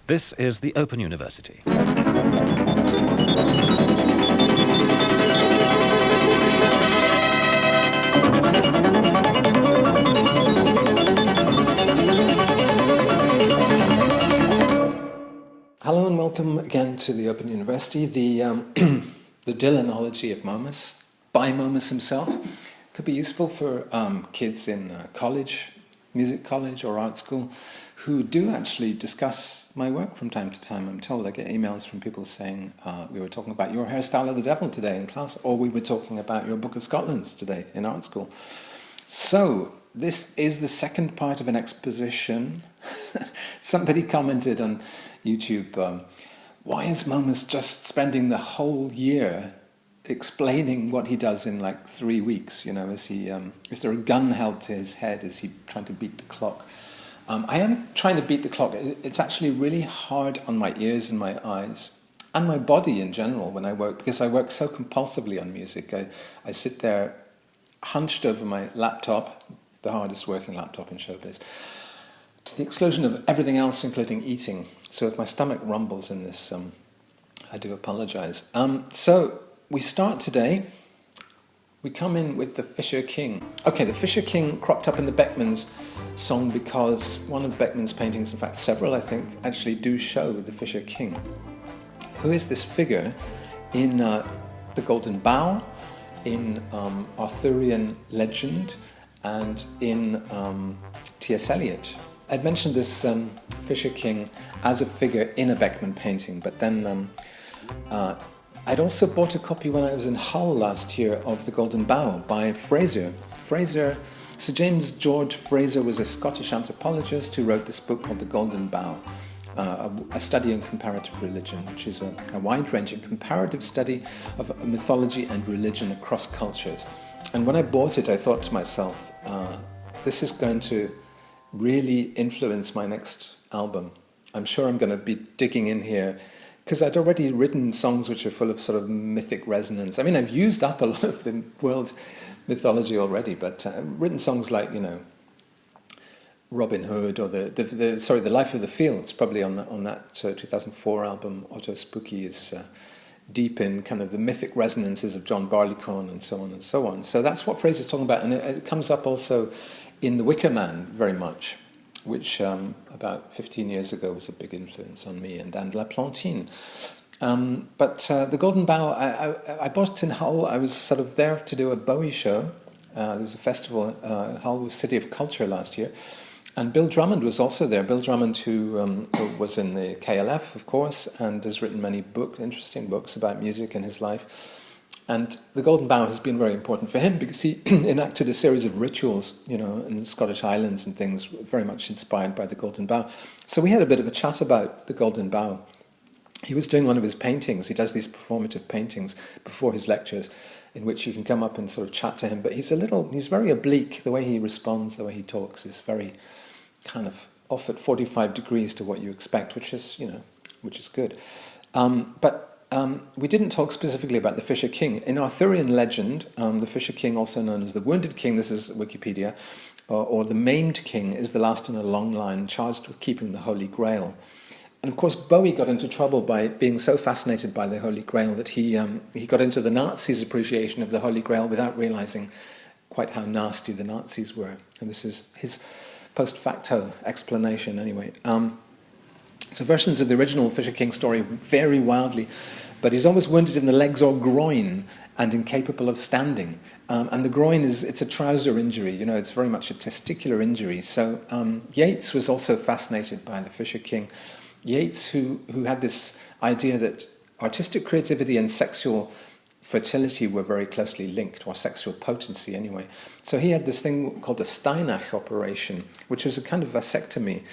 This is the Open University. Hello and welcome again to the Open University. The the Dylanology of Momus, by Momus himself, could be useful for kids in college, music college or art school, who do actually discuss my work from time to time. I'm told I get emails from people saying, we were talking about your hairstyle of the devil today in class, or we were talking about your Book of Scotlands today in art school. So, this is the second part of an exposition. Somebody commented on YouTube, why is Momus just spending the whole year explaining what he does in like 3 weeks? You know, is there a gun held to his head? Is he trying to beat the clock? I am trying to beat the clock. It's actually really hard on my ears and my eyes and my body in general when I work, because I work so compulsively on music. I sit there hunched over my laptop, the hardest working laptop in showbiz, to the exclusion of everything else, including eating. So if my stomach rumbles in this, I do apologise. So we start today. We come in with the Fisher King. Okay, the Fisher King cropped up in the Beckmans song because one of Beckmans' paintings, in fact several I think, actually do show the Fisher King, who is this figure in The Golden Bough, in Arthurian legend, and in T.S. Eliot. I'd mentioned this Fisher King as a figure in a Beckman painting, but then I'd also bought a copy when I was in Hull last year of The Golden Bough by Fraser. Sir James George Fraser was a Scottish anthropologist who wrote this book called The Golden Bough, a study in comparative religion, which is a wide-ranging comparative study of mythology and religion across cultures. And when I bought it, I thought to myself, this is going to really influence my next album. I'm sure I'm going to be digging in here, because I'd already written songs which are full of sort of mythic resonance. I mean, I've used up a lot of the world mythology already, but I've written songs like, you know, Robin Hood, or the Life of the Fields, probably on that 2004 album. Otto Spooky is deep in kind of the mythic resonances of John Barleycorn and so on and so on. So that's what Fraser's talking about, and it comes up also in The Wicker Man very much, which about 15 years ago was a big influence on me, and La Plantine. But The Golden Bough, I bought it in Hull. I was sort of there to do a Bowie show. There was a festival, Hull was City of Culture last year, and Bill Drummond was also there. Bill Drummond, who was in the KLF, of course, and has written many interesting books about music and his life. And The Golden Bough has been very important for him because he enacted a series of rituals, you know, in the Scottish Highlands and things, very much inspired by The Golden Bough. So we had a bit of a chat about The Golden Bough. He was doing one of his paintings. He does these performative paintings before his lectures, in which you can come up and sort of chat to him. But he's very oblique. The way he responds, the way he talks is very kind of off at 45 degrees to what you expect, which is good. But we didn't talk specifically about the Fisher King. In Arthurian legend, the Fisher King, also known as the Wounded King, this is Wikipedia, or the Maimed King, is the last in a long line charged with keeping the Holy Grail. And of course, Bowie got into trouble by being so fascinated by the Holy Grail that he got into the Nazis' appreciation of the Holy Grail without realizing quite how nasty the Nazis were. And this is his post facto explanation anyway. So versions of the original Fisher King story vary wildly, but he's always wounded in the legs or groin and incapable of standing. And the groin it's a trouser injury, you know, it's very much a testicular injury. So Yeats was also fascinated by the Fisher King. Yeats, who had this idea that artistic creativity and sexual fertility were very closely linked, or sexual potency anyway. So he had this thing called the Steinach operation, which was a kind of vasectomy,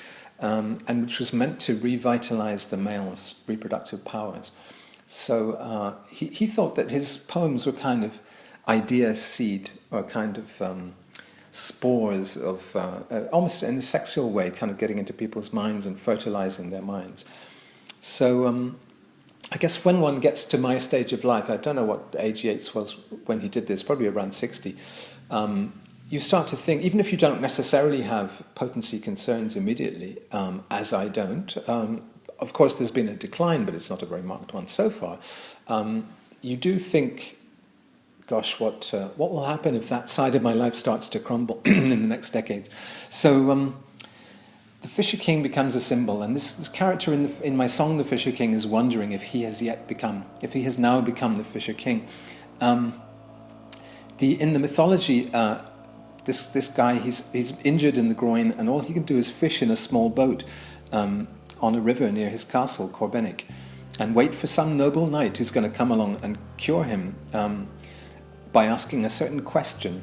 and which was meant to revitalize the male's reproductive powers. So he thought that his poems were kind of idea seed, or kind of spores of, almost in a sexual way, kind of getting into people's minds and fertilizing their minds. So I guess when one gets to my stage of life, I don't know what age Yeats was when he did this, probably around 60, you start to think, even if you don't necessarily have potency concerns immediately, as I don't, of course, there's been a decline, but it's not a very marked one so far. You do think, gosh, what will happen if that side of my life starts to crumble in the next decades? So the Fisher King becomes a symbol, and this character in my song, The Fisher King, is wondering if he has now become the Fisher King. In the mythology, this guy, he's injured in the groin, and all he can do is fish in a small boat on a river near his castle, Corbenic, and wait for some noble knight who's going to come along and cure him by asking a certain question.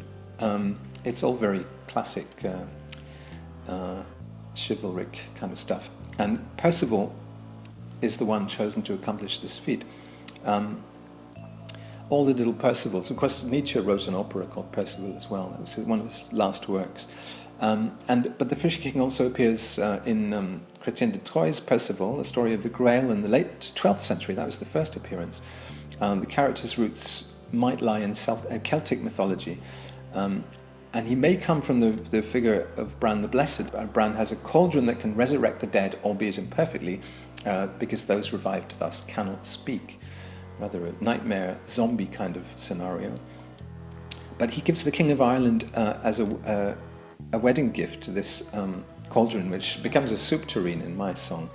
It's all very classic chivalric kind of stuff. And Percival is the one chosen to accomplish this feat. All the little Percivals. Of course, Nietzsche wrote an opera called Percival as well. That was one of his last works. But the Fisher King also appears in Chrétien de Troyes' Percival, the story of the Grail in the late 12th century. That was the first appearance. The character's roots might lie in Celtic mythology. And he may come from the figure of Bran the Blessed. Bran has a cauldron that can resurrect the dead, albeit imperfectly, because those revived thus cannot speak. Rather a nightmare zombie kind of scenario. But he gives the King of Ireland as a wedding gift to this cauldron, which becomes a soup tureen in my song.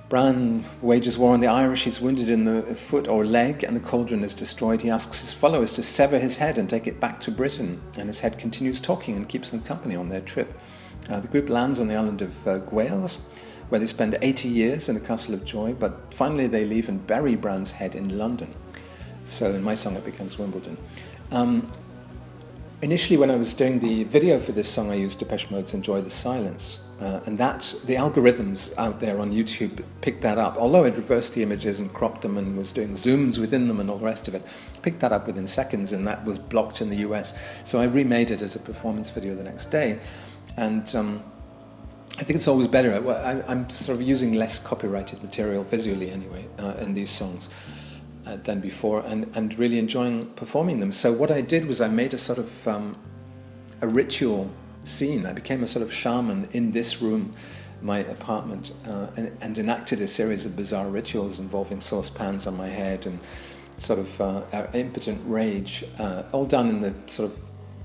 Bran wages war on the Irish. He's wounded in the foot or leg, and the cauldron is destroyed. He asks his followers to sever his head and take it back to Britain, and his head continues talking and keeps them company on their trip. The group lands on the island of Gwales, where they spend 80 years in the Castle of Joy, but finally they leave and bury Bran's head in London. So in my song it becomes Wimbledon. Initially, when I was doing the video for this song, I used Depeche Mode's Enjoy the Silence. And the algorithms out there on YouTube picked that up. Although I'd reversed the images and cropped them and was doing zooms within them and all the rest of it, picked that up within seconds, and that was blocked in the US. So I remade it as a performance video the next day. And I think it's always better. I'm sort of using less copyrighted material, visually anyway, in these songs than before, and really enjoying performing them. So what I did was I made a sort of a ritual scene. I became a sort of shaman in this room, my apartment, and enacted a series of bizarre rituals involving saucepans on my head and sort of impotent rage, all done in the sort of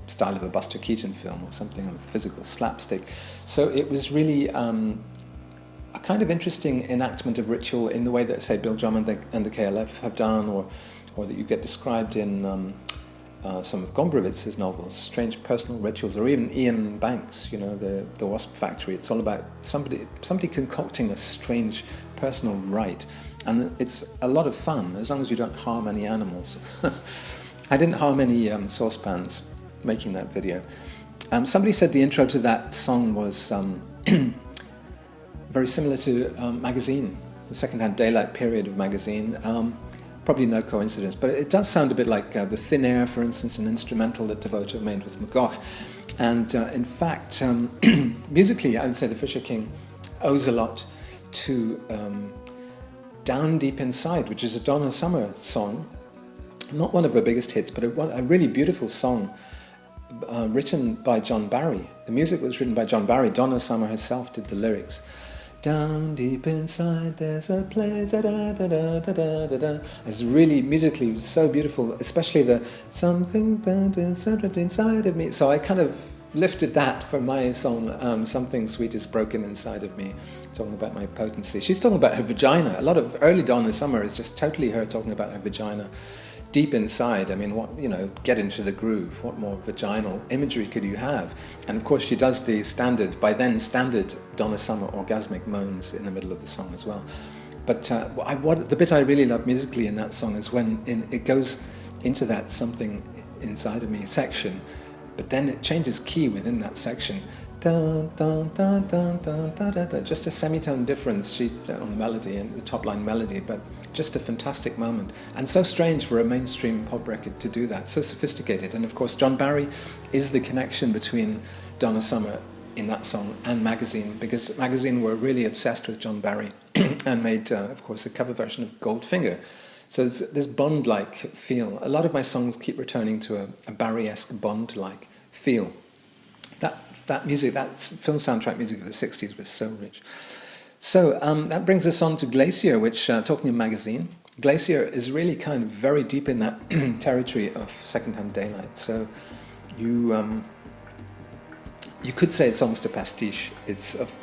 style of a Buster Keaton film or something with physical slapstick. So it was really a kind of interesting enactment of ritual in the way that, say, Bill Drummond and the KLF have done, or that you get described in some of Gombrowitz's novels, Strange Personal Rituals, or even Ian Banks, the Wasp Factory. It's all about somebody concocting a strange personal rite, and it's a lot of fun as long as you don't harm any animals. I didn't harm any saucepans making that video. Somebody said the intro to that song was very similar to Magazine, the second-hand daylight period of Magazine. Probably no coincidence, but it does sound a bit like The Thin Air, for instance, an instrumental that Devoto made with McGough. And in fact, musically, I would say The Fisher King owes a lot to Down Deep Inside, which is a Donna Summer song. Not one of her biggest hits, but a really beautiful song written by John Barry. The music was written by John Barry. Donna Summer herself did the lyrics. Down deep inside there's a place, da-da-da-da-da-da-da. It's really musically so beautiful, especially the something that is inside of me. So I kind of lifted that for my song, Something Sweet is Broken Inside of Me, talking about my potency. She's talking about her vagina. A lot of early Donna Summer is just totally her talking about her vagina. Deep inside, I mean, get into the groove. What more vaginal imagery could you have? And of course, she does the by then standard Donna Summer orgasmic moans in the middle of the song as well. But the bit I really love musically in that song is when it goes into that Something Inside of Me section, but then it changes key within that section. Dun, dun, dun, dun, dun, dun, dun, dun. Just a semitone difference on the melody and the top line melody, but just a fantastic moment. And so strange for a mainstream pop record to do that, so sophisticated. And of course, John Barry is the connection between Donna Summer in that song and Magazine, because Magazine were really obsessed with John Barry and made, of course, a cover version of Goldfinger. So it's this Bond-like feel. A lot of my songs keep returning to a Barry-esque Bond-like feel. that music, that film soundtrack music of the 60s was so rich. So that brings us on to Glacier, which, talking of magazine, Glacier is really kind of very deep in that territory of secondhand daylight. So you could say it's almost a pastiche.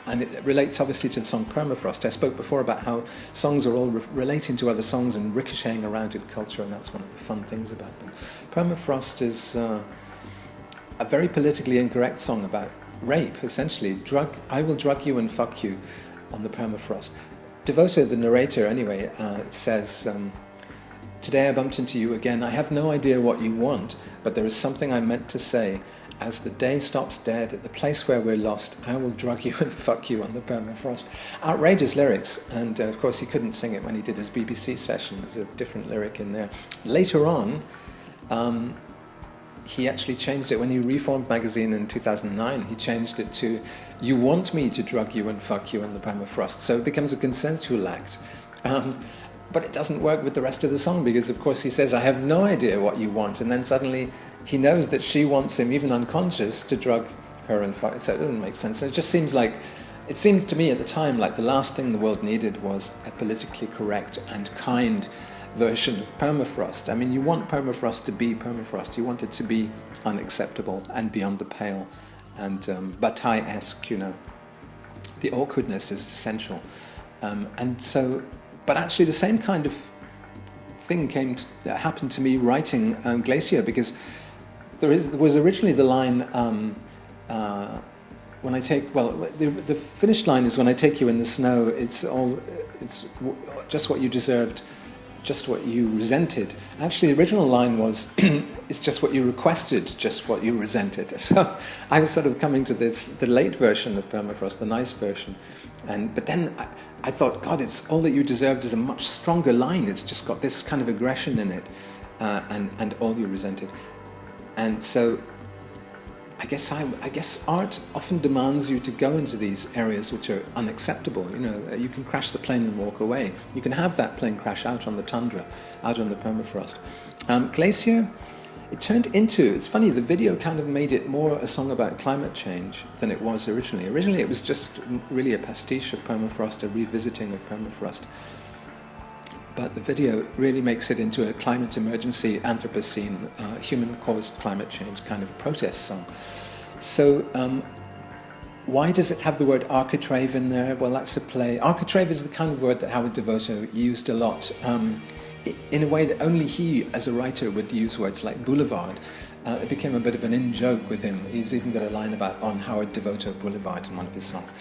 And it relates obviously to the song Permafrost. I spoke before about how songs are all relating to other songs and ricocheting around in culture, and that's one of the fun things about them. Permafrost is a very politically incorrect song about rape, essentially. I will drug you and fuck you on the permafrost. Devoto, the narrator anyway, says, today I bumped into you again. I have no idea what you want, but there is something I meant to say. As the day stops dead at the place where we're lost, I will drug you and fuck you on the permafrost. Outrageous lyrics, and of course he couldn't sing it when he did his BBC session. There's a different lyric in there. Later on, he actually changed it when he reformed magazine in 2009. He changed it to, you want me to drug you and fuck you on the permafrost. So it becomes a consensual act. But it doesn't work with the rest of the song because, of course, he says, I have no idea what you want. And then suddenly he knows that she wants him, even unconscious, to drug her and fuck. So it doesn't make sense. And it just seems like, it seemed to me at the time like the last thing the world needed was a politically correct and kind version of permafrost. I mean, you want permafrost to be permafrost. You want it to be unacceptable and beyond the pale and Bataille-esque, you know. The awkwardness is essential. But actually the same kind of thing happened to me writing Glacier, because there was originally the line, when I take, the finished line is, when I take you in the snow, it's just what you deserved, just what you resented. Actually, the original line was, it's just what you requested, just what you resented. So I was sort of coming to the late version of Permafrost, the nice version. But then I thought, God, it's all that you deserved is a much stronger line. It's just got this kind of aggression in it, and all you resented. And so I guess art often demands you to go into these areas which are unacceptable. You know, you can crash the plane and walk away. You can have that plane crash out on the tundra, out on the permafrost. Glacier, it turned into, it's funny, the video kind of made it more a song about climate change than it was originally. Originally it was just really a pastiche of permafrost, a revisiting of permafrost. But the video really makes it into a climate emergency, Anthropocene, human-caused climate change kind of protest song. So why does it have the word architrave in there? Well, that's a play. Architrave is the kind of word that Howard Devoto used a lot, in a way that only he, as a writer, would use words like boulevard. It became a bit of an in-joke with him. He's even got a line about on Howard Devoto Boulevard in one of his songs.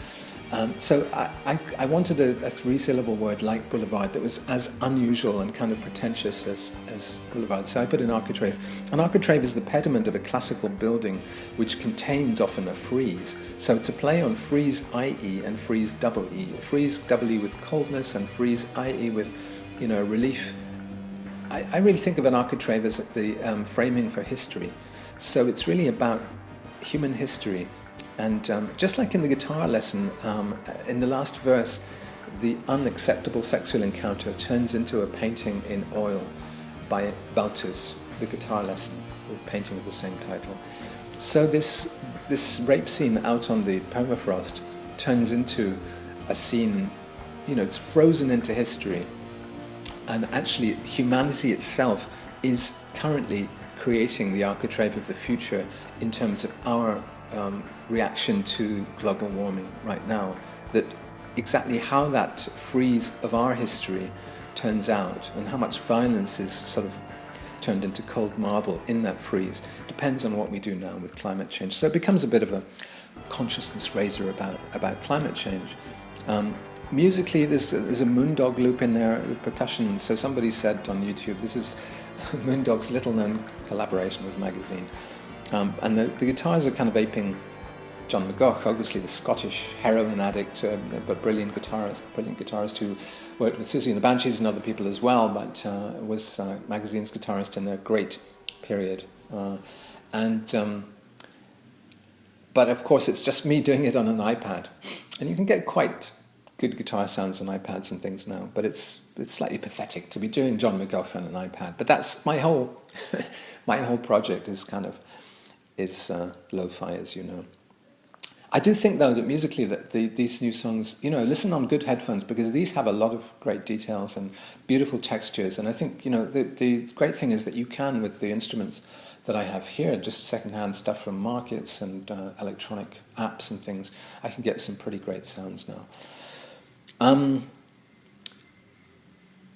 So I wanted a three-syllable word like boulevard that was as unusual and kind of pretentious as boulevard. So I put an architrave. An architrave is the pediment of a classical building which contains often a frieze. So it's a play on frieze IE and frieze double E. Frieze double E with coldness and frieze IE with, you know, relief. I really think of an architrave as the framing for history. So it's really about human history. And just like in the guitar lesson, in the last verse, the unacceptable sexual encounter turns into a painting in oil by Balthus, the guitar lesson, a painting of the same title. So this rape scene out on the permafrost turns into a scene, you know, it's frozen into history. And actually, humanity itself is currently creating the architrave of the future in terms of our reaction to global warming right now, that exactly how that frieze of our history turns out and how much violence is sort of turned into cold marble in that frieze depends on what we do now with climate change. So it becomes a bit of a consciousness raiser about climate change. Musically, there's a Moondog loop in there, percussion. So somebody said on YouTube, this is Moondog's little-known collaboration with Magazine. And the guitars are kind of aping John McGough, obviously the Scottish heroin addict, but brilliant guitarist who worked with Susie and the Banshees and other people as well, but was Magazine's guitarist in their great period. But of course it's just me doing it on an iPad. And you can get quite good guitar sounds on iPads and things now, but it's slightly pathetic to be doing John McGough on an iPad. But that's my whole project is kind of, it's lo-fi, as you know. I do think, though, that musically that these new songs, listen on good headphones, because these have a lot of great details and beautiful textures. And I think, the great thing is that you can, with the instruments that I have here, just secondhand stuff from markets and electronic apps and things, I can get some pretty great sounds now.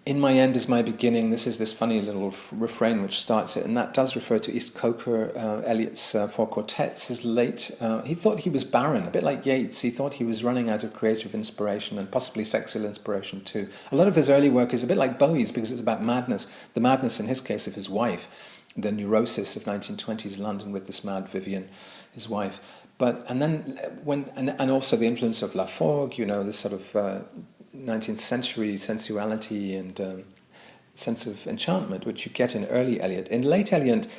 In my end is my beginning. This is this funny little refrain which starts it, and that does refer to East Coker, Eliot's four quartets. His late, he thought he was barren, a bit like Yeats. He thought he was running out of creative inspiration and possibly sexual inspiration too. A lot of his early work is a bit like Bowie's because it's about madness, the madness in his case of his wife, the neurosis of 1920s London with this mad Vivian, his wife. And also the influence of La Forgue, this sort of 19th century sensuality and sense of enchantment, which you get in early Eliot. In late Eliot,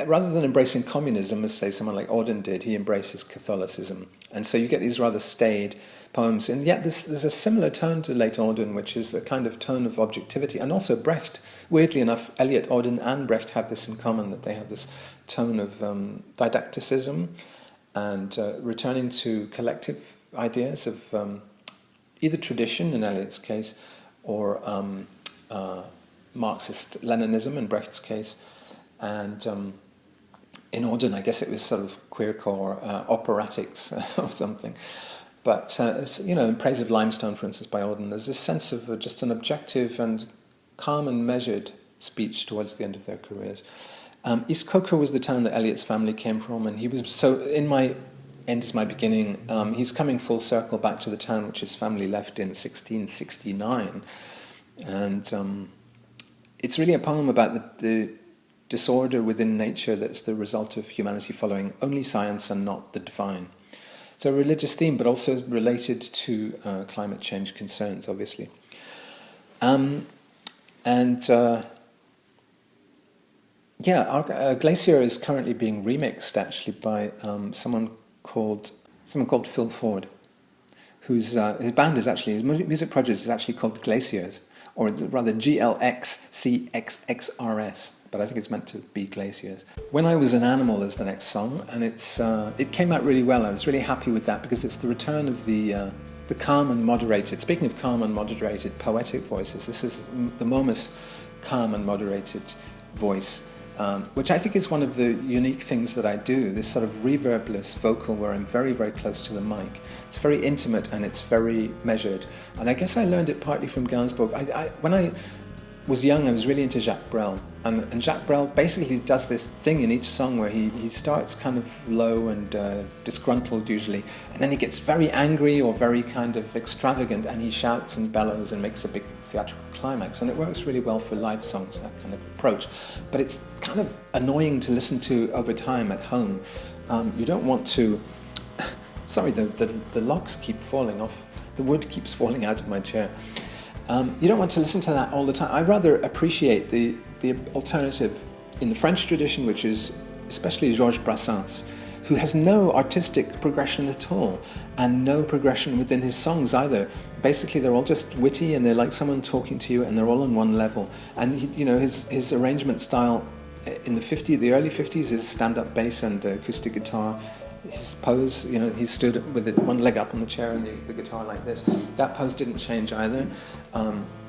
rather than embracing communism, as say someone like Auden did, he embraces Catholicism. And so you get these rather staid poems. And yet there's a similar tone to late Auden, which is a kind of tone of objectivity. And also Brecht, weirdly enough, Eliot, Auden and Brecht have this in common, that they have this tone of didacticism and returning to collective ideas of either tradition, in Eliot's case, or Marxist-Leninism, in Brecht's case. And in Auden, I guess it was sort of queercore operatics or something. But, in Praise of Limestone, for instance, by Auden, there's this sense of just an objective and calm and measured speech towards the end of their careers. East Coker was the town that Eliot's family came from, and he was, so in my end is my beginning, he's coming full circle back to the town which his family left in 1669. And it's really a poem about the disorder within nature that's the result of humanity following only science and not the divine. It's a religious theme, but also related to climate change concerns, obviously. Glacier is currently being remixed, actually, by someone called Phil Ford, whose his band is actually, his music project is actually called Glaciers, or rather GLXCXXRS, but I think it's meant to be Glaciers. When I Was an Animal is the next song, and it came out really well. I was really happy with that because it's the return of the calm and moderated, speaking of calm and moderated poetic voices, this is the Momus calm and moderated voice. Which I think is one of the unique things that I do, this sort of reverbless vocal where I'm very, very close to the mic. It's very intimate and it's very measured. And I guess I learned it partly from Gainsbourg. When I was young, I was really into Jacques Brel. And Jacques Brel basically does this thing in each song where he starts kind of low and disgruntled usually, and then he gets very angry or very kind of extravagant, and he shouts and bellows and makes a big theatrical climax. And it works really well for live songs, that kind of approach. But it's kind of annoying to listen to over time at home. You don't want to... Sorry, the locks keep falling off. The wood keeps falling out of my chair. You don't want to listen to that all the time. I rather appreciate the alternative in the French tradition, which is especially Georges Brassens, who has no artistic progression at all, and no progression within his songs either. Basically, they're all just witty, and they're like someone talking to you, and they're all on one level. And his arrangement style in the early 50s is stand-up bass and acoustic guitar. His pose, he stood with one leg up on the chair and the guitar like this. That pose didn't change either.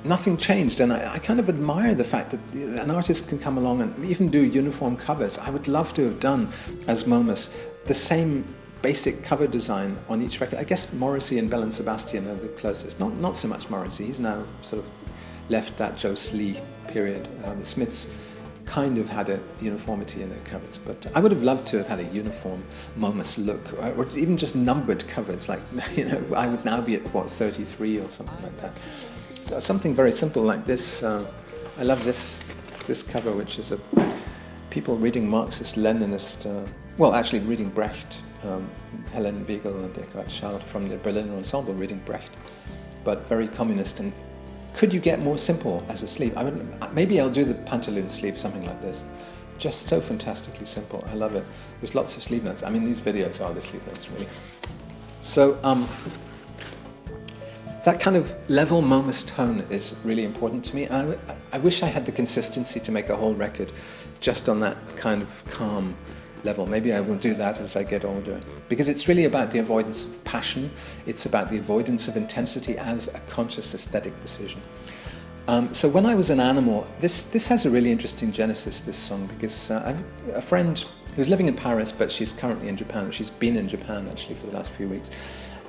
Nothing changed, and I kind of admire the fact that an artist can come along and even do uniform covers. I would love to have done, as Momus, the same basic cover design on each record. I guess Morrissey and Bell and Sebastian are the closest. Not so much Morrissey. He's now sort of left that Joe Slee period. The Smiths kind of had a uniformity in their covers, but I would have loved to have had a uniform Momus look, or even just numbered covers, like, I would now be at, 33 or something like that. So something very simple like this. I love this cover, which is people reading Marxist-Leninist, actually reading Brecht, Helen Wiegel and Eckhard Schall from the Berliner Ensemble reading Brecht, but very communist. And could you get more simple as a sleeve? Maybe I'll do the Pantaloon sleeve, something like this. Just so fantastically simple. I love it. There's lots of sleeve notes. These videos are the sleeve notes, really. So that kind of level Momus tone is really important to me. And I wish I had the consistency to make a whole record just on that kind of calm level. Maybe I will do that as I get older. Because it's really about the avoidance of passion. It's about the avoidance of intensity as a conscious aesthetic decision. So when I was an animal, this has a really interesting genesis, this song, because I have a friend who's living in Paris, but she's currently in Japan. She's been in Japan, actually, for the last few weeks.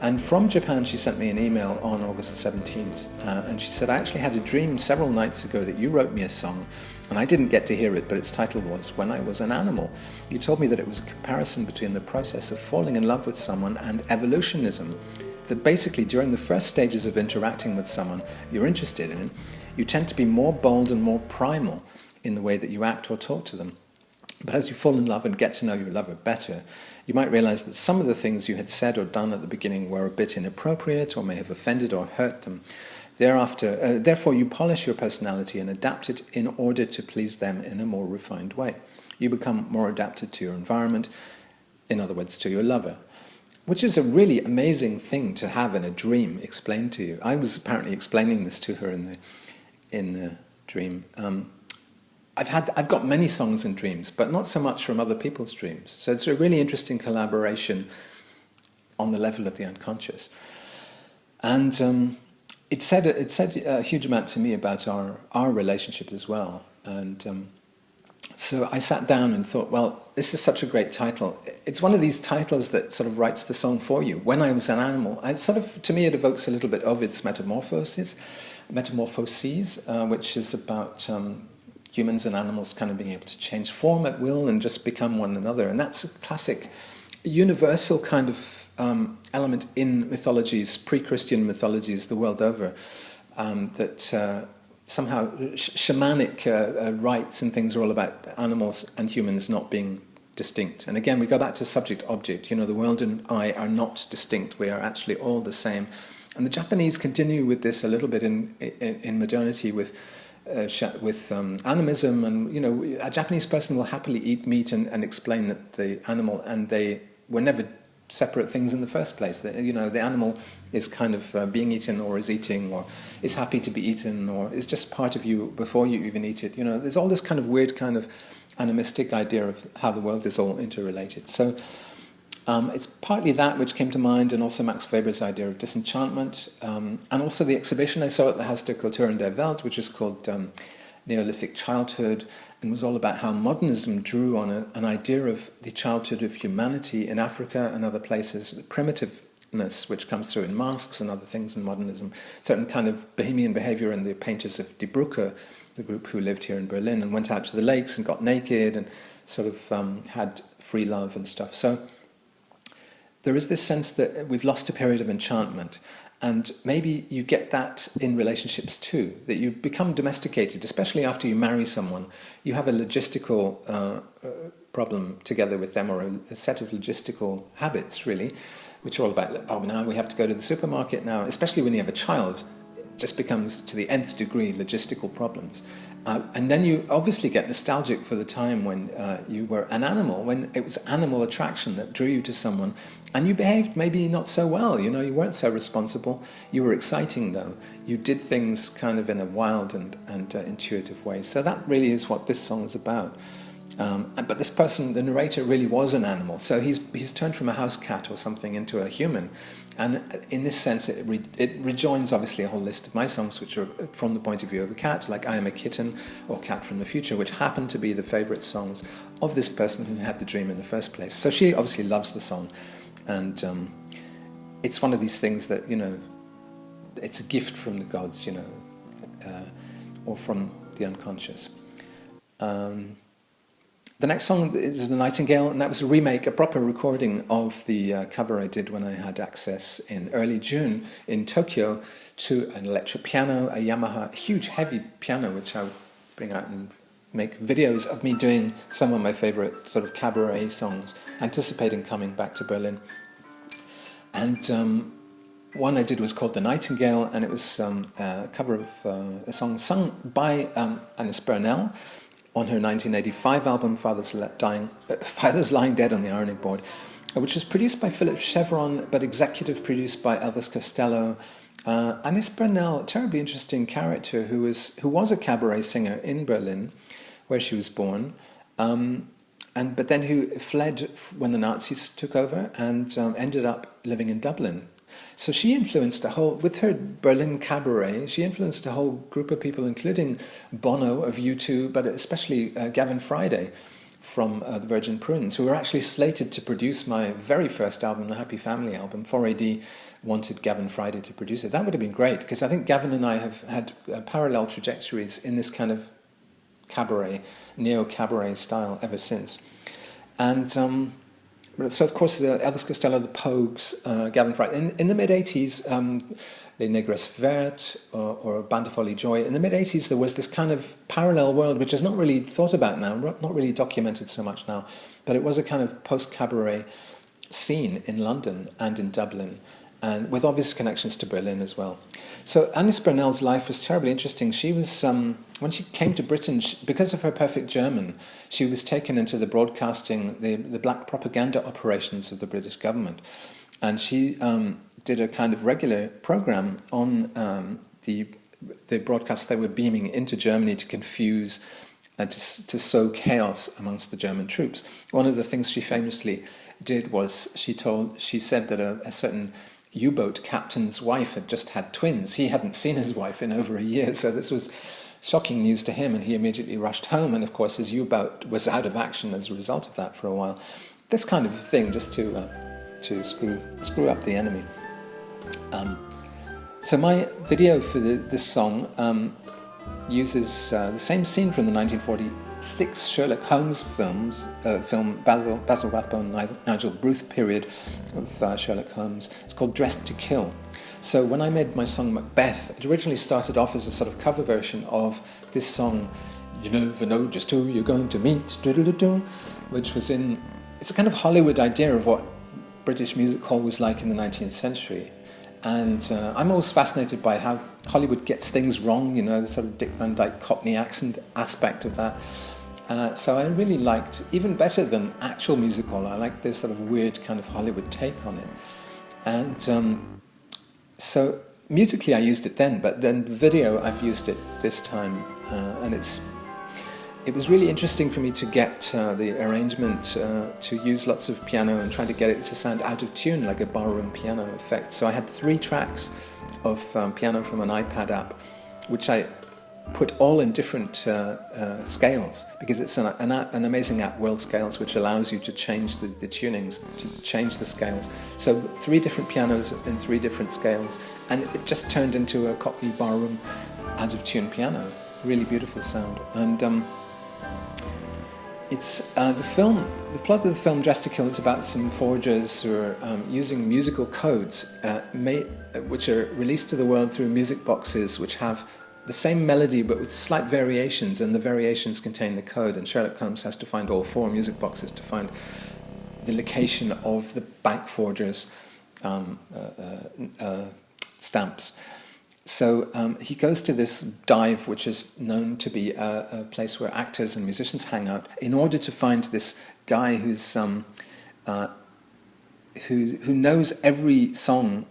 And from Japan, she sent me an email on August 17th, and she said, I actually had a dream several nights ago that you wrote me a song, and I didn't get to hear it, but its title was When I Was an Animal. You told me that it was a comparison between the process of falling in love with someone and evolutionism, that basically during the first stages of interacting with someone you're interested in, you tend to be more bold and more primal in the way that you act or talk to them. But as you fall in love and get to know your lover better, you might realize that some of the things you had said or done at the beginning were a bit inappropriate or may have offended or hurt them. Therefore, you polish your personality and adapt it in order to please them in a more refined way. You become more adapted to your environment, in other words, to your lover, which is a really amazing thing to have in a dream explained to you. I was apparently explaining this to her in the dream. I've got many songs in dreams, but not so much from other people's dreams. So it's a really interesting collaboration on the level of the unconscious. And it said a huge amount to me about our relationship as well. And so I sat down and thought, well, this is such a great title. It's one of these titles that sort of writes the song for you. When I Was an Animal, to me it evokes a little bit of its Metamorphoses, which is about humans and animals kind of being able to change form at will and just become one another. And that's a classic, universal kind of element in mythologies, pre-Christian mythologies the world over, that somehow shamanic rites and things are all about animals and humans not being distinct. And again, we go back to subject-object. The world and I are not distinct. We are actually all the same. And the Japanese continue with this a little bit in modernity with animism, and a Japanese person will happily eat meat and explain that the animal and they were never separate things in the first place. The animal is kind of being eaten or is eating or is happy to be eaten or is just part of you before you even eat it. There's all this kind of weird kind of animistic idea of how the world is all interrelated. So it's partly that which came to mind, and also Max Weber's idea of disenchantment, and also the exhibition I saw at the Haus der Kultur in der Welt, which is called Neolithic Childhood, and was all about how modernism drew on an idea of the childhood of humanity in Africa and other places, the primitiveness which comes through in masks and other things in modernism, certain kind of bohemian behavior in the painters of Die Brücke, the group who lived here in Berlin and went out to the lakes and got naked and sort of had free love and stuff. So there is this sense that we've lost a period of enchantment, and maybe you get that in relationships too, that you become domesticated, especially after you marry someone. You have a logistical problem together with them, or a set of logistical habits, really, which are all about, now we have to go to the supermarket now, especially when you have a child. It just becomes, to the nth degree, logistical problems. And then you obviously get nostalgic for the time when you were an animal, when it was animal attraction that drew you to someone, and you behaved maybe not so well, you weren't so responsible. You were exciting, though. You did things kind of in a wild and intuitive way. So that really is what this song is about. But this person, the narrator, really was an animal. So he's turned from a house cat or something into a human. And in this sense, it rejoins, obviously, a whole list of my songs, which are from the point of view of a cat, like I Am a Kitten or Cat from the Future, which happen to be the favourite songs of this person who had the dream in the first place. So she obviously loves the song. And it's one of these things that, it's a gift from the gods, or from the unconscious. The next song is The Nightingale, and that was a proper recording of the cover I did when I had access in early June in Tokyo to an electric piano, a Yamaha, huge heavy piano, which I would bring out and make videos of me doing some of my favourite sort of cabaret songs, anticipating coming back to Berlin. And one I did was called The Nightingale, and it was a cover of a song sung by Alice Burnell on her 1985 album, Father's Lying Dead on the Ironing Board, which was produced by Philip Chevron, but executive produced by Elvis Costello. Alice Burnell, a terribly interesting character who was a cabaret singer in Berlin, where she was born, but then who fled when the Nazis took over and ended up living in Dublin. So she influenced with her Berlin cabaret, she influenced a whole group of people, including Bono of U2, but especially Gavin Friday from the Virgin Prunes, who were actually slated to produce my very first album, the Happy Family album. 4AD wanted Gavin Friday to produce it. That would have been great, because I think Gavin and I have had parallel trajectories in this kind of cabaret, neo-cabaret style ever since. And so, of course, Elvis Costello, the Pogues, Gavin Friday. In the mid-'80s, Les Negres Vertes or Band of Folly Joy, in the mid-'80s there was this kind of parallel world which is not really thought about now, not really documented so much now, but it was a kind of post-cabaret scene in London and in Dublin, and with obvious connections to Berlin as well. So Anis Bernel's life was terribly interesting. She was, when she came to Britain, because of her perfect German, she was taken into the broadcasting, the black propaganda operations of the British government. And she did a kind of regular program on the broadcasts they were beaming into Germany to confuse and to sow chaos amongst the German troops. One of the things she famously did was she said that a certain U-boat captain's wife had just had twins. He hadn't seen his wife in over a year, so this was shocking news to him, and he immediately rushed home, and of course his U-boat was out of action as a result of that for a while. This kind of thing, just to screw up the enemy. So my video for this song uses the same scene from the 1946 Sherlock Holmes film, Basil Rathbone, Nigel Bruce period of Sherlock Holmes. It's called Dressed to Kill. So when I made my song Macbeth, it originally started off as a sort of cover version of this song, You Never Know Just Who You're Going to Meet, which was it's a kind of Hollywood idea of what British music hall was like in the 19th century. And I'm always fascinated by how Hollywood gets things wrong, the sort of Dick Van Dyke Cockney accent aspect of that. So I really liked, even better than actual music hall, I liked this sort of weird kind of Hollywood take on it. And so musically I used it then, but then video I've used it this time, and it was really interesting for me to get the arrangement to use lots of piano and try to get it to sound out of tune, like a barroom piano effect. So I had 3 tracks of piano from an iPad app, which I put all in different scales, because it's an amazing app, World Scales, which allows you to change the tunings, to change the scales. So 3 different pianos in 3 different scales, and it just turned into a Cockney barroom out of tune piano. Really beautiful sound. And it's the plot of the film Dressed to Kill is about some forgers who are using musical codes which are released to the world through music boxes which have the same melody but with slight variations, and the variations contain the code, and Sherlock Holmes has to find all 4 music boxes to find the location of the bank forgers' stamps. So he goes to this dive, which is known to be a place where actors and musicians hang out, in order to find this guy who knows every song.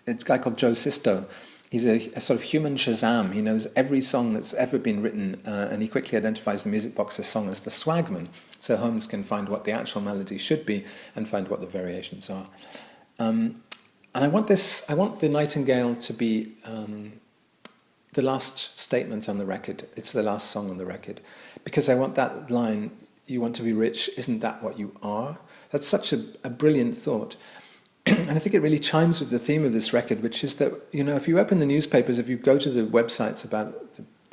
A guy called Joe Sisto. He's a sort of human Shazam. He knows every song that's ever been written, and he quickly identifies the music box's song as the swagman. So Holmes can find what the actual melody should be and find what the variations are. And I want the Nightingale to be the last statement on the record. It's the last song on the record, because I want that line, "You want to be rich, isn't that what you are?" That's such a brilliant thought. And I think it really chimes with the theme of this record, which is that, if you open the newspapers, if you go to the websites about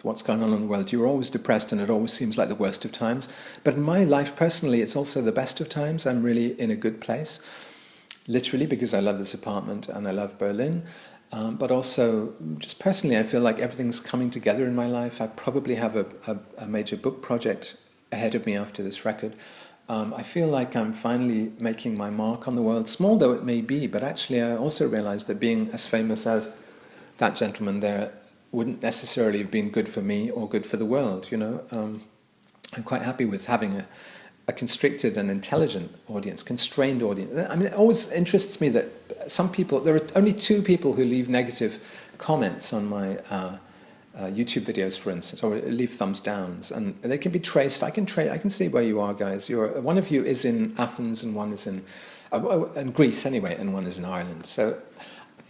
what's going on in the world, you're always depressed and it always seems like the worst of times. But in my life personally, it's also the best of times. I'm really in a good place. Literally, because I love this apartment and I love Berlin, but also just personally, I feel like everything's coming together in my life. I probably have a major book project ahead of me after this record. I feel like I'm finally making my mark on the world, small though it may be, but actually I also realize that being as famous as that gentleman there wouldn't necessarily have been good for me or good for the world, I'm quite happy with having a constricted and intelligent audience, constrained audience. I mean, it always interests me that there are only 2 people who leave negative comments on my YouTube videos, for instance, or leave thumbs downs, and they can be traced. I can see where you are, guys. One of you is in Athens, and one is in Greece, anyway, and one is in Ireland. So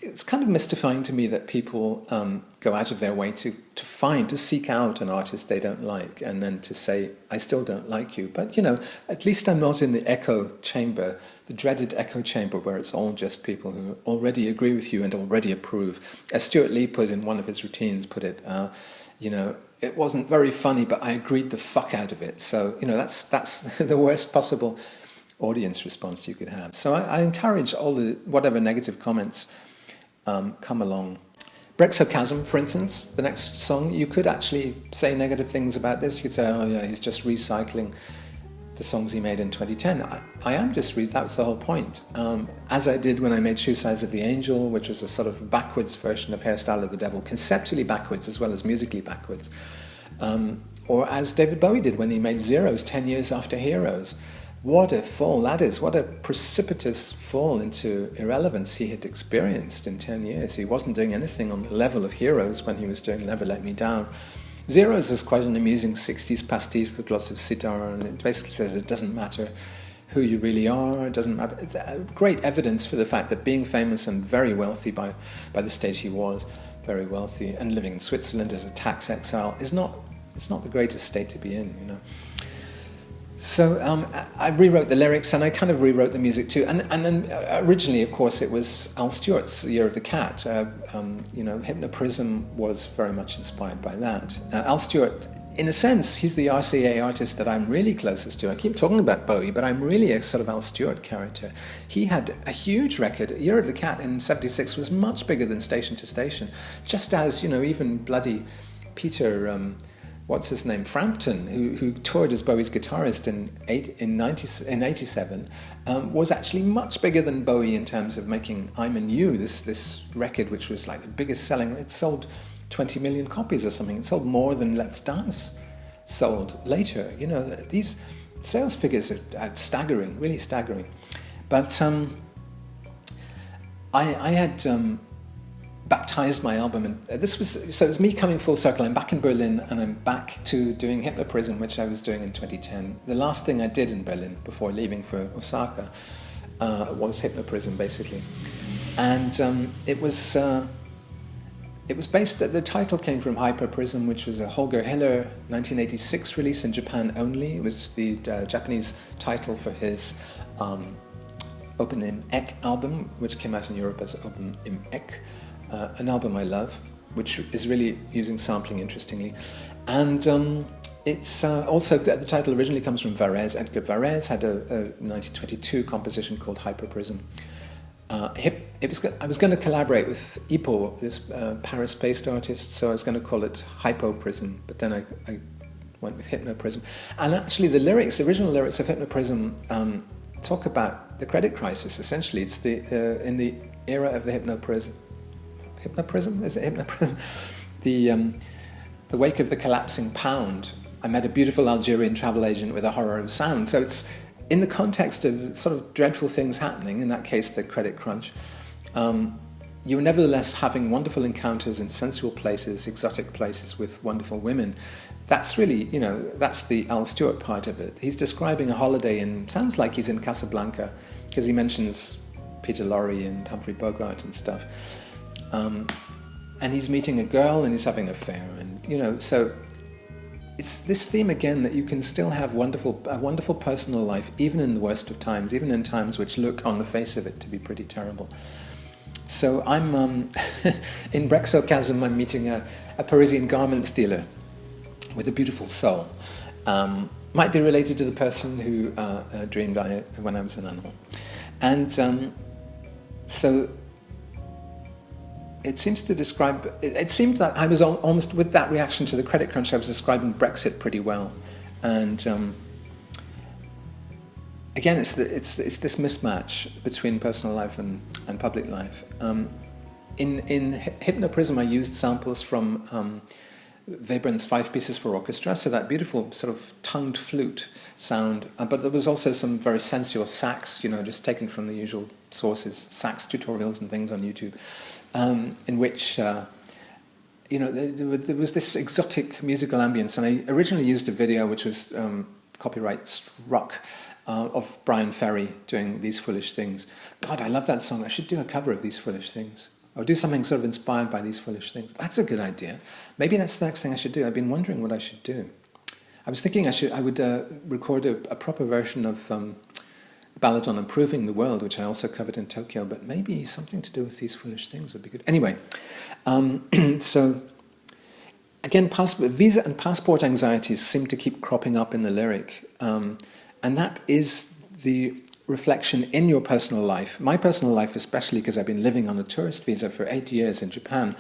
it's kind of mystifying to me that people go out of their way to seek out an artist they don't like, and then to say, I still don't like you. But, at least I'm not in the echo chamber, the dreaded echo chamber, where it's all just people who already agree with you and already approve. As Stuart Lee put in one of his routines, it wasn't very funny, but I agreed the fuck out of it. So, that's the worst possible audience response you could have. So I encourage all the whatever negative comments come along. Brexochasm, for instance, the next song, you could actually say negative things about this. You could say, oh yeah, he's just recycling the songs he made in 2010. I am just that was the whole point. As I did when I made Shoe Size of the Angel, which was a sort of backwards version of Hairstyle of the Devil, conceptually backwards as well as musically backwards. Or as David Bowie did when he made Zeros 10 years after Heroes. What a fall that is. What a precipitous fall into irrelevance he had experienced in 10 years. He wasn't doing anything on the level of Heroes when he was doing Never Let Me Down. Zeros is quite an amusing 60s pastiche with lots of sitar, and it basically says it doesn't matter who you really are, it doesn't matter. It's great evidence for the fact that being famous and very wealthy by the stage he was, very wealthy, and living in Switzerland as a tax exile it's not the greatest state to be in, So I rewrote the lyrics, and I kind of rewrote the music too. And then originally, of course, it was Al Stewart's Year of the Cat. Hypnoprism was very much inspired by that. Al Stewart, in a sense, he's the RCA artist that I'm really closest to. I keep talking about Bowie, but I'm really a sort of Al Stewart character. He had a huge record. Year of the Cat in '76 was much bigger than Station to Station, just as, even bloody Peter... what's his name, Frampton, who toured as Bowie's guitarist in '87, was actually much bigger than Bowie in terms of making I'm in You, this record, which was like the biggest selling. It sold 20 million copies or something. It sold more than Let's Dance sold later. These sales figures are staggering, really staggering. But I had... baptized my album, and it was me coming full circle. I'm back in Berlin, and I'm back to doing Hypnoprism, which I was doing in 2010. The last thing I did in Berlin before leaving for Osaka was Hypnoprism, basically, and it was based. The title came from Hyperprism, which was a Holger Hiller 1986 release in Japan only. It was the Japanese title for his Open im Eck album, which came out in Europe as Open im Eck. An album I love, which is really using sampling interestingly. And it's also, the title originally comes from Varese. Edgar Varese had a 1922 composition called Hyperprism. I was going to collaborate with Ipo, this Paris-based artist, so I was going to call it Hypoprism, but then I went with Hypnoprism. And actually the original lyrics of Hypnoprism talk about the credit crisis, essentially. It's in the era of the Hypnoprism? Is it Hypnoprism? The wake of the collapsing pound, I met a beautiful Algerian travel agent with a horror of sound. So it's in the context of sort of dreadful things happening, in that case the credit crunch. You're nevertheless having wonderful encounters in sensual places, exotic places with wonderful women. That's really, that's the Al Stewart part of it. He's describing a holiday sounds like he's in Casablanca, because he mentions Peter Lorre and Humphrey Bogart and stuff. And he's meeting a girl and he's having an affair, and so it's this theme again that you can still have a wonderful personal life even in the worst of times, even in times which look on the face of it to be pretty terrible. So I'm in Brexochasm. I'm meeting a Parisian garments dealer with a beautiful soul. Might be related to the person who dreamed when I was an animal, and so. It seems to describe. It seemed that I was almost, with that reaction to the credit crunch, I was describing Brexit pretty well, and again, it's this mismatch between personal life and public life. In Hypnoprism, I used samples from Webern's 5 Pieces for Orchestra, so that beautiful sort of tongued flute sound, but there was also some very sensual sax, just taken from the usual sources, sax tutorials and things on YouTube. In which there was this exotic musical ambience, and I originally used a video which was copyright struck of Brian Ferry doing These Foolish Things. God, I love that song. I should do a cover of These Foolish Things. Or do something sort of inspired by These Foolish Things. That's a good idea. Maybe that's the next thing I should do. I've been wondering what I should do. I was thinking I would record a proper version of Ballad on Improving the World, which I also covered in Tokyo, but maybe something to do with These Foolish Things would be good. Anyway, so again, visa and passport anxieties seem to keep cropping up in the lyric, and that is the reflection in your personal life, my personal life especially, because I've been living on a tourist visa for 8 years in Japan,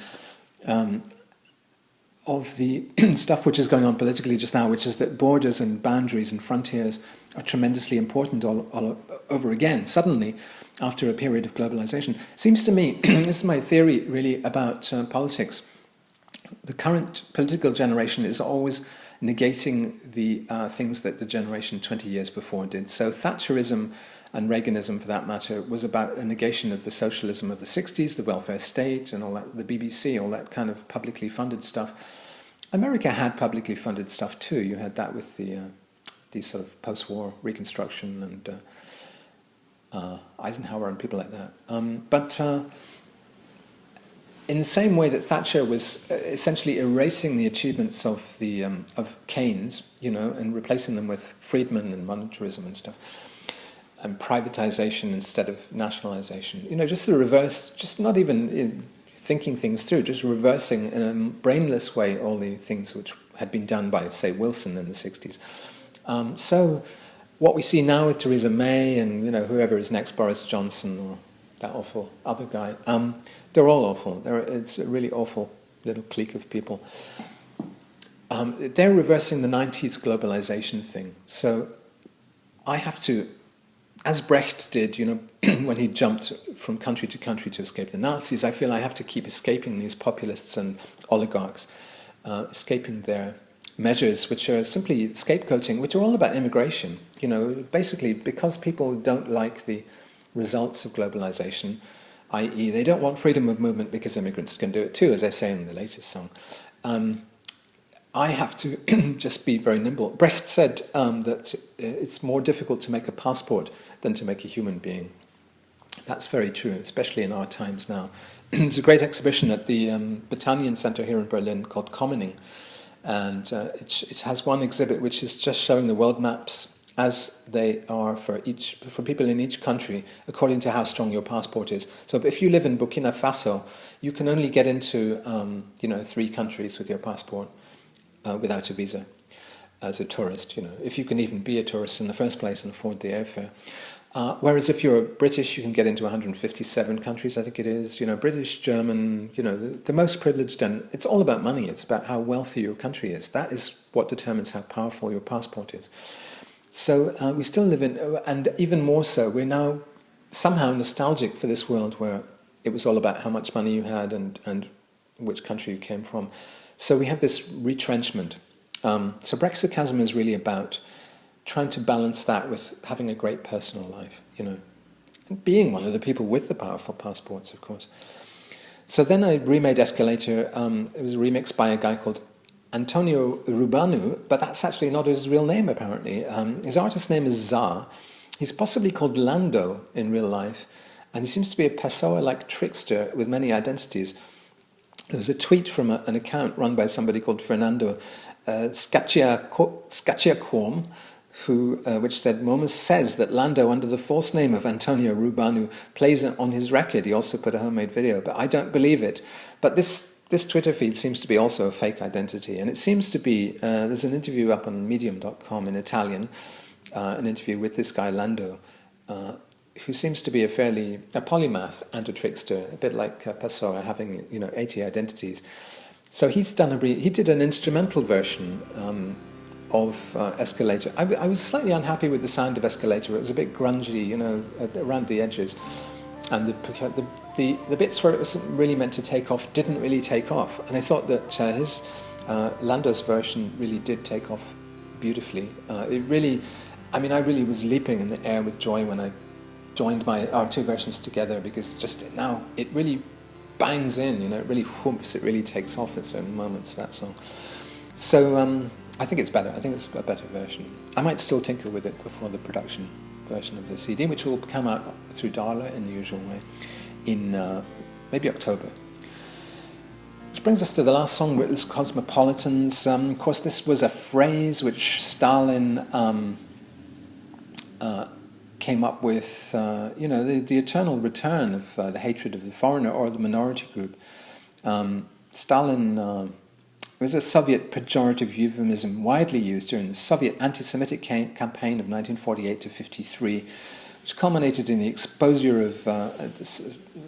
of the stuff which is going on politically just now, which is that borders and boundaries and frontiers are tremendously important all over again, suddenly, after a period of globalization. Seems to me, this is my theory really about politics, the current political generation is always negating the things that the generation 20 years before did. So Thatcherism and Reaganism, for that matter, was about a negation of the socialism of the 60s, the welfare state and all that, the BBC, all that kind of publicly funded stuff. America had publicly funded stuff too. You had that with the sort of post-war Reconstruction and Eisenhower and people like that. But in the same way that Thatcher was essentially erasing the achievements of Keynes, and replacing them with Friedman and monetarism and stuff, and privatization instead of nationalization. Just the reverse, just not even thinking things through, just reversing in a brainless way all the things which had been done by, say, Wilson in the 60s. So what we see now with Theresa May and, whoever is next, Boris Johnson or that awful other guy, they're all awful. It's a really awful little clique of people. They're reversing the 90s globalization thing. So I have to, as Brecht did, when he jumped from country to country to escape the Nazis, I feel I have to keep escaping these populists and oligarchs, escaping their measures, which are simply scapegoating, which are all about immigration. Basically, because people don't like the results of globalization, i.e. they don't want freedom of movement because immigrants can do it too, as I say in the latest song. I have to just be very nimble. Brecht said that it's more difficult to make a passport than to make a human being. That's very true, especially in our times now. There's a great exhibition at the Batanian Center here in Berlin called Commoning, and it has one exhibit which is just showing the world maps as they are for people in each country, according to how strong your passport is. So if you live in Burkina Faso, you can only get into 3 countries with your passport without a visa as a tourist, if you can even be a tourist in the first place and afford the airfare. Whereas if you're British, you can get into 157 countries, I think it is, British, German, the most privileged, and it's all about money. It's about how wealthy your country is. That is what determines how powerful your passport is. So we still live in, and even more so, we're now somehow nostalgic for this world where it was all about how much money you had and which country you came from. So we have this retrenchment. So Brexicasm is really about trying to balance that with having a great personal life, and being one of the people with the powerful passports, of course. So then I remade Escalator. It was remixed by a guy called Antonio Rubanu, but that's actually not his real name, apparently. His artist name is Za. He's possibly called Lando in real life, and he seems to be a Pessoa-like trickster with many identities. There was a tweet from an account run by somebody called Fernando Scacciaquom, which said, Momus says that Lando, under the false name of Antonio Rubanu, plays on his record. He also put a homemade video, but I don't believe it. But this Twitter feed seems to be also a fake identity, and it seems to be, there's an interview up on medium.com in Italian, an interview with this guy Lando, who seems to be a polymath and a trickster, a bit like Pessoa, having 80 identities. So he did an instrumental version of Escalator. I was slightly unhappy with the sound of Escalator. It was a bit grungy, around the edges, and the bits where it was really meant to take off didn't really take off. And I thought that his Lando's version really did take off beautifully. I really was leaping in the air with joy when I joined our 2 versions together, because just now it really bangs in, it really whoops, it really takes off at certain moments, that song. So I think it's better. I think it's a better version. I might still tinker with it before the production version of the CD, which will come out through Darla in the usual way in maybe October. Which brings us to the last song, Whittle's Cosmopolitans. Of course, this was a phrase which Stalin came up with, the eternal return of the hatred of the foreigner or the minority group. Stalin was a Soviet pejorative euphemism widely used during the Soviet anti-Semitic campaign of 1948 to 53, which culminated in the exposure of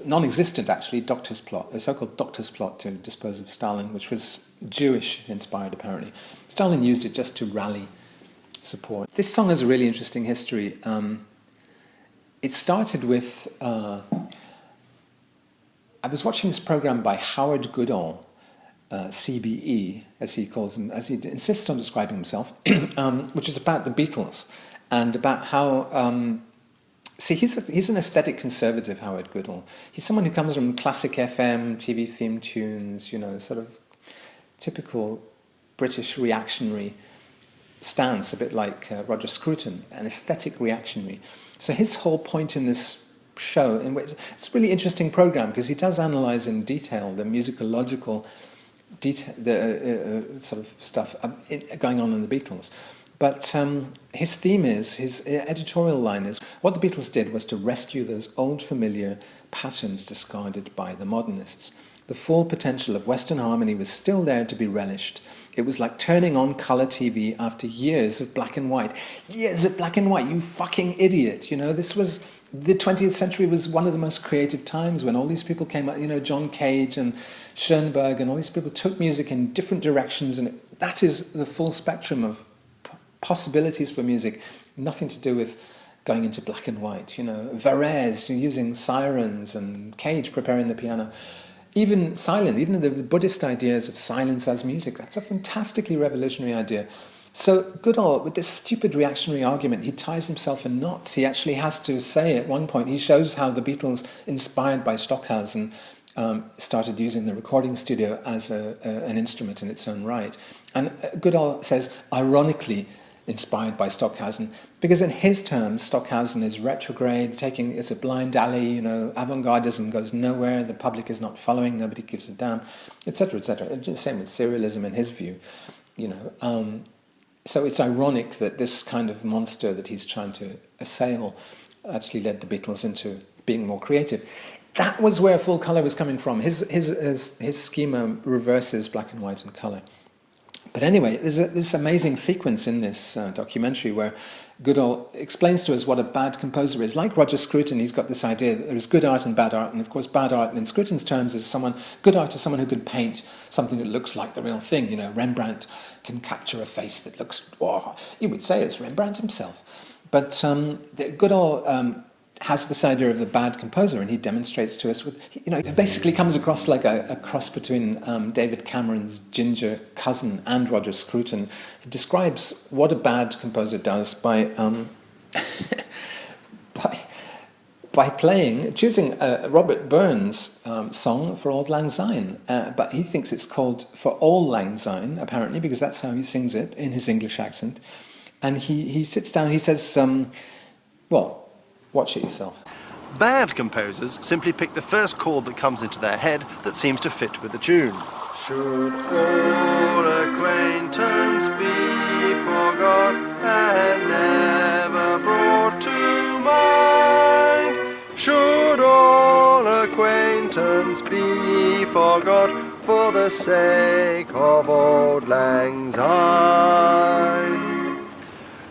non-existent, actually, doctor's plot, a so-called doctor's plot to dispose of Stalin, which was Jewish-inspired, apparently. Stalin used it just to rally support. This song has a really interesting history. It started with... I was watching this program by Howard Goodall, CBE, as he calls him, as he insists on describing himself, which is about the Beatles and about how... he's an aesthetic conservative, Howard Goodall. He's someone who comes from classic FM, TV theme tunes, sort of typical British reactionary stance, a bit like Roger Scruton, an aesthetic reactionary. So his whole point in this show, in which it's a really interesting program because he does analyze in detail the musicological sort of stuff going on in the Beatles. But his theme his editorial line is, what the Beatles did was to rescue those old familiar patterns discarded by the modernists. The full potential of Western harmony was still there to be relished. It was like turning on colour TV after years of black and white. Years of black and white, you fucking idiot. This was... The 20th century was one of the most creative times when all these people came out, John Cage and Schoenberg and all these people took music in different directions, and that is the full spectrum of possibilities for music, nothing to do with going into black and white. Varese using sirens and Cage preparing the piano. Even the Buddhist ideas of silence as music, that's a fantastically revolutionary idea. So Goodall, with this stupid reactionary argument, he ties himself in knots. He actually has to say at one point, he shows how the Beatles, inspired by Stockhausen, started using the recording studio as an instrument in its own right. And Goodall says, ironically inspired by Stockhausen, because in his terms, Stockhausen is retrograde, it's a blind alley, avant-gardism goes nowhere, the public is not following, nobody gives a damn, etc., etc. Same with serialism in his view, So it's ironic that this kind of monster that he's trying to assail actually led the Beatles into being more creative. That was where full colour was coming from. His schema reverses black and white and colour. But anyway, there's this amazing sequence in this documentary where Goodall explains to us what a bad composer is. Like Roger Scruton, he's got this idea that there's good art and bad art, and of course bad art in Scruton's terms is good art is someone who can paint something that looks like the real thing. Rembrandt can capture a face that looks, you would say it's Rembrandt himself. But Goodall has this idea of the bad composer, and he demonstrates to us it basically comes across like a cross between David Cameron's ginger cousin and Roger Scruton. He describes what a bad composer does by choosing Robert Burns' song For Auld Lang Syne, but he thinks it's called For All Lang Syne, apparently, because that's how he sings it in his English accent. And he sits down, he says, watch it yourself. Bad composers simply pick the first chord that comes into their head that seems to fit with the tune. Should all acquaintance be forgot and never brought to mind? Should all acquaintance be forgot for the sake of Auld Lang Syne?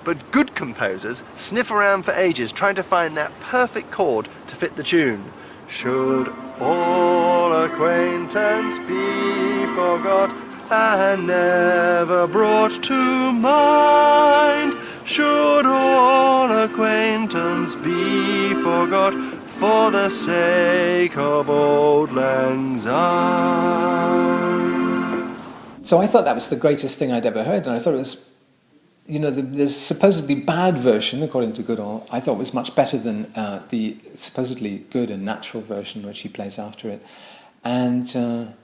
But good composers sniff around for ages trying to find that perfect chord to fit the tune. Should all acquaintance be forgot and never brought to mind? Should all acquaintance be forgot for the sake of Auld Lang Syne? So I thought that was the greatest thing I'd ever heard, and I thought it was... the supposedly bad version, according to Goodall, I thought was much better than the supposedly good and natural version which he plays after it. and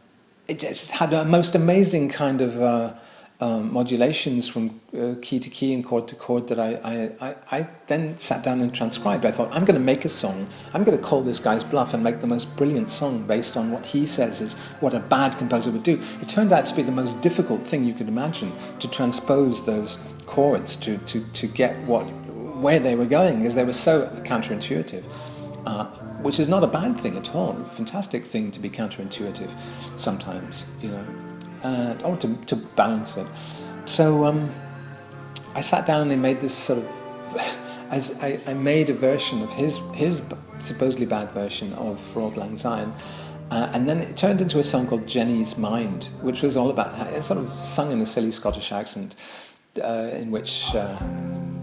it just had a most amazing kind of modulations from key to key and chord to chord that I then sat down and transcribed. I thought, I'm going to make a song. I'm going to call this guy's bluff and make the most brilliant song based on what he says is what a bad composer would do. It turned out to be the most difficult thing you could imagine, to transpose those chords to get where they were going, because they were so counterintuitive. Which is not a bad thing at all. A fantastic thing to be counterintuitive sometimes, or to balance it. So I sat down and made this sort of, I made a version of his supposedly bad version of For Auld Lang Syne, and then it turned into a song called Jenny's Mind, which was all about, it's sort of sung in a silly Scottish accent, in which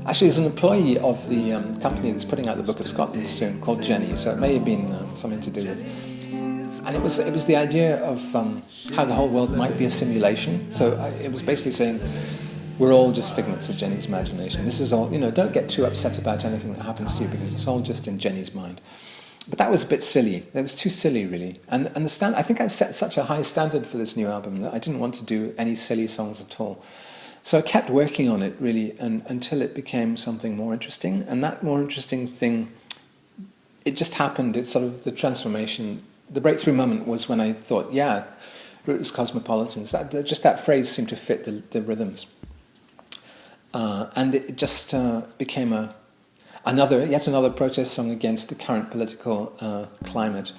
actually there's an employee of the company that's putting out the Book of Scotland soon called Jenny, so it may have been something to do with. And it was the idea of how the whole world might be a simulation. So it was basically saying we're all just figments of Jenny's imagination. This is all, don't get too upset about anything that happens to you because it's all just in Jenny's mind. But that was a bit silly. That was too silly, really. And I think I've set such a high standard for this new album that I didn't want to do any silly songs at all. So I kept working on it, really, until it became something more interesting. And that more interesting thing, it just happened. It's sort of the transformation. The breakthrough moment was when I thought, yeah, Rootless Cosmopolitans, that phrase seemed to fit the rhythms. And it just became yet another protest song against the current political climate,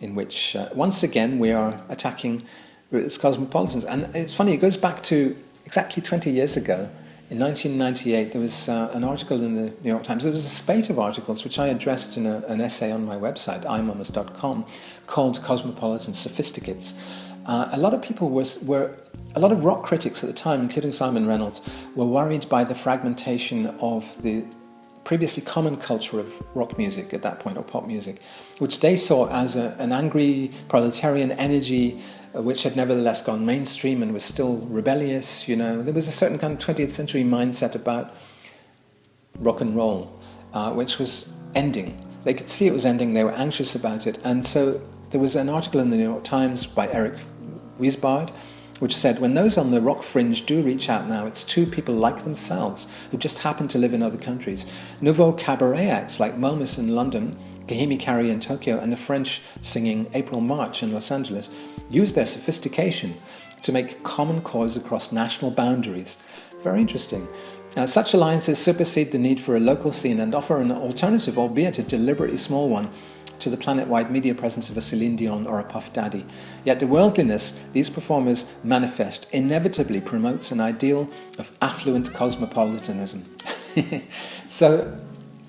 in which, once again, we are attacking Rootless Cosmopolitans. And it's funny, it goes back to exactly 20 years ago. In 1998, there was an article in the New York Times. There was a spate of articles which I addressed in an essay on my website, iMomus.com, called Cosmopolitan Sophisticates. A lot of people a lot of rock critics at the time, including Simon Reynolds, were worried by the fragmentation of the previously common culture of rock music at that point, or pop music, which they saw as an angry proletarian energy which had nevertheless gone mainstream and was still rebellious. There was a certain kind of 20th century mindset about rock and roll, which was ending. They could see it was ending, they were anxious about it, and so there was an article in the New York Times by Eric Wiesbard, which said, when those on the rock fringe do reach out now, it's to people like themselves who just happen to live in other countries. Nouveau cabaret acts like Momus in London, Kahimi Kari in Tokyo, and the French singing April March in Los Angeles use their sophistication to make common cause across national boundaries. Very interesting. Such alliances supersede the need for a local scene and offer an alternative, albeit a deliberately small one, to the planet-wide media presence of a Celine Dion or a Puff Daddy. Yet the worldliness these performers manifest inevitably promotes an ideal of affluent cosmopolitanism. So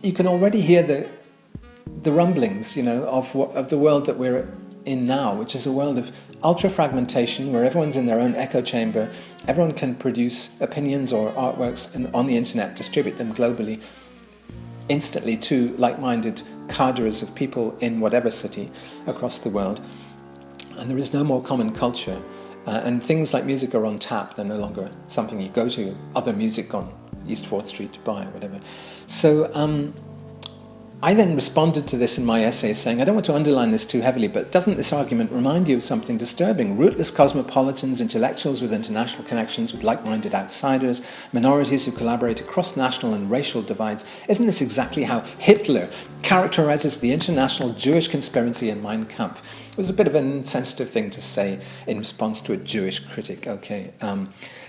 you can already hear the rumblings, of the world that we're in now, which is a world of ultra-fragmentation, where everyone's in their own echo chamber, everyone can produce opinions or artworks and on the internet, distribute them globally, instantly to like-minded cadres of people in whatever city across the world. And there is no more common culture. And things like music are on tap. They're no longer something you go to, other music on East 4th Street to buy or whatever. So I then responded to this in my essay saying, I don't want to underline this too heavily, but doesn't this argument remind you of something disturbing? Rootless cosmopolitans, intellectuals with international connections with like-minded outsiders, minorities who collaborate across national and racial divides. Isn't this exactly how Hitler characterizes the international Jewish conspiracy in Mein Kampf? It was a bit of an insensitive thing to say in response to a Jewish critic, okay.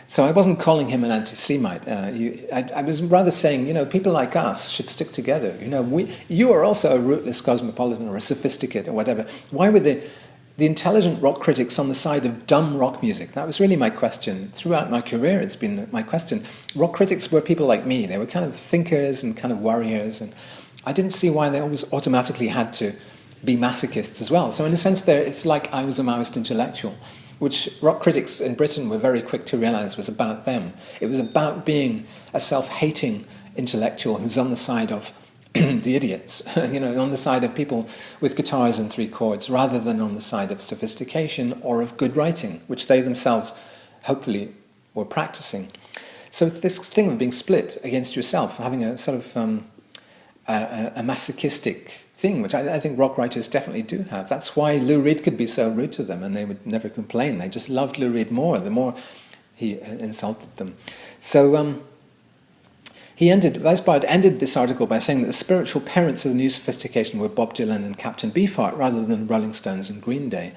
So I wasn't calling him an anti-Semite. I was rather saying, people like us should stick together. You are also a rootless cosmopolitan or a sophisticate or whatever. Why were the intelligent rock critics on the side of dumb rock music? That was really my question. Throughout my career, it's been my question. Rock critics were people like me. They were kind of thinkers and kind of warriors, and I didn't see why they always automatically had to be masochists as well. So in a sense there, it's like I was a Maoist intellectual, which rock critics in Britain were very quick to realize was about them. It was about being a self-hating intellectual who's on the side of the idiots, on the side of people with guitars and 3 chords, rather than on the side of sophistication or of good writing, which they themselves hopefully were practicing. So it's this thing of being split against yourself, having a sort of a masochistic thing, which I think rock writers definitely do have. That's why Lou Reed could be so rude to them, and they would never complain. They just loved Lou Reed more, the more he insulted them. So Weisbard ended this article by saying that the spiritual parents of the new sophistication were Bob Dylan and Captain Beefheart rather than Rolling Stones and Green Day.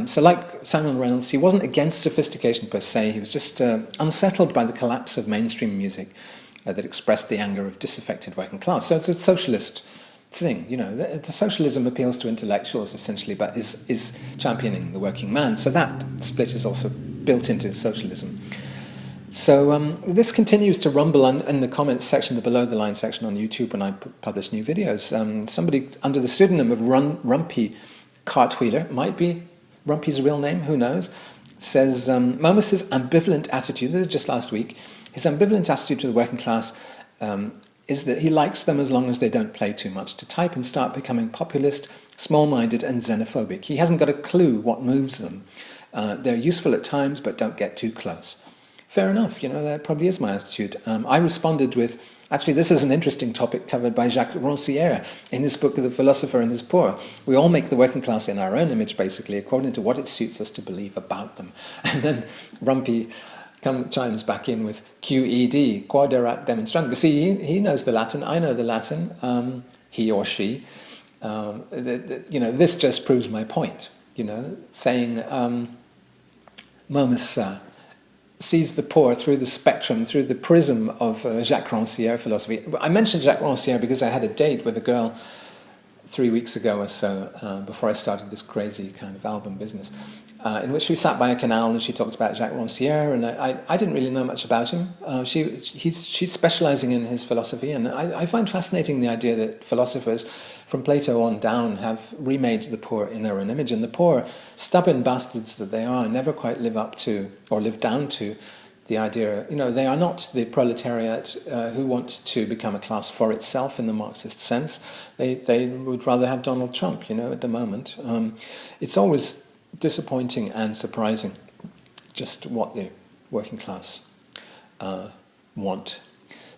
So like Samuel Reynolds, he wasn't against sophistication per se, he was just unsettled by the collapse of mainstream music that expressed the anger of disaffected working class. So it's a socialist thing, the socialism appeals to intellectuals essentially, but is championing the working man. So that split is also built into socialism. So this continues to rumble in the comments section, the below the line section on YouTube when I publish new videos. Somebody under the pseudonym of Rumpy Cartwheeler, might be Rumpy's real name, who knows, says Momus's ambivalent attitude, this is just last week, his ambivalent attitude to the working class is that he likes them as long as they don't play too much to type and start becoming populist, small-minded and xenophobic. He hasn't got a clue what moves them. They're useful at times, but don't get too close. Fair enough, that probably is my attitude. I responded with, actually this is an interesting topic covered by Jacques Rancière in his book The Philosopher and His Poor. We all make the working class in our own image, basically, according to what it suits us to believe about them. And then Rumpy chimes back in with QED, quaderat demonstrandum. But see, he knows the Latin, I know the Latin, he or she. This just proves my point, saying Momus sees the poor through the spectrum, through the prism of Jacques Rancière philosophy. I mentioned Jacques Rancière because I had a date with a girl 3 weeks ago or so, before I started this crazy kind of album business, in which we sat by a canal and she talked about Jacques Rancière, and I didn't really know much about him. She's specializing in his philosophy, and I find fascinating the idea that philosophers from Plato on down have remade the poor in their own image, and the poor, stubborn bastards that they are, never quite live up to, or live down to, the idea, they are not the proletariat who want to become a class for itself in the Marxist sense. They would rather have Donald Trump, at the moment. It's always disappointing and surprising just what the working class want.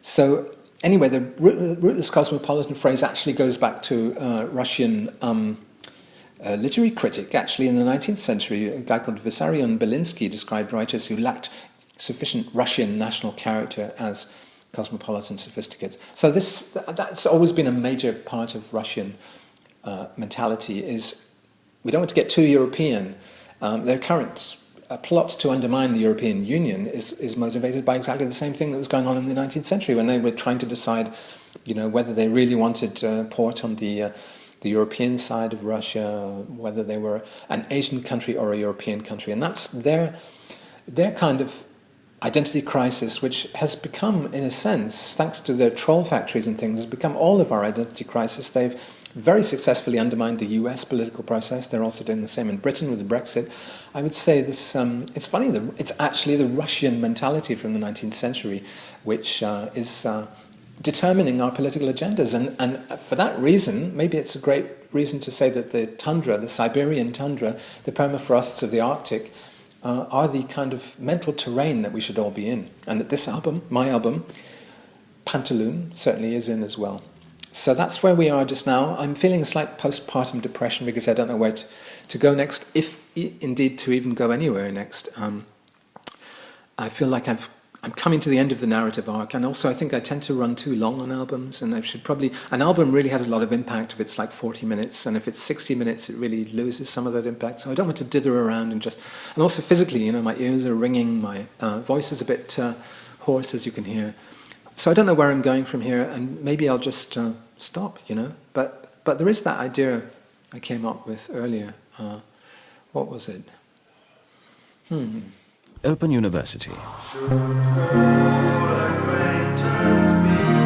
So anyway, the rootless cosmopolitan phrase actually goes back to Russian literary critic. Actually, in the 19th century, a guy called Vissarion Belinsky described writers who lacked sufficient Russian national character as cosmopolitan sophisticates. So that's always been a major part of Russian mentality, is we don't want to get too European. Their current plots to undermine the European Union is motivated by exactly the same thing that was going on in the 19th century when they were trying to decide, whether they really wanted port on the European side of Russia, whether they were an Asian country or a European country. And that's their kind of identity crisis, which has become, in a sense, thanks to their troll factories and things, has become all of our identity crisis. They've very successfully undermined the US political process. They're also doing the same in Britain with Brexit. I would say this, it's funny, it's actually the Russian mentality from the 19th century which is determining our political agendas. And for that reason, maybe it's a great reason to say that the tundra, the Siberian tundra, the permafrosts of the Arctic, are the kind of mental terrain that we should all be in. And that this album, my album, Pantaloon, certainly is in as well. So that's where we are just now. I'm feeling a slight postpartum depression because I don't know where to go next, if indeed to even go anywhere next. I feel like I'm coming to the end of the narrative arc, and also I think I tend to run too long on albums, and I should probably... An album really has a lot of impact if it's like 40 minutes, and if it's 60 minutes it really loses some of that impact, so I don't want to dither around and just... And also physically, my ears are ringing, my voice is a bit hoarse, as you can hear. So I don't know where I'm going from here, and maybe I'll just stop, But there is that idea I came up with earlier. What was it? Open University. Should old acquaintance be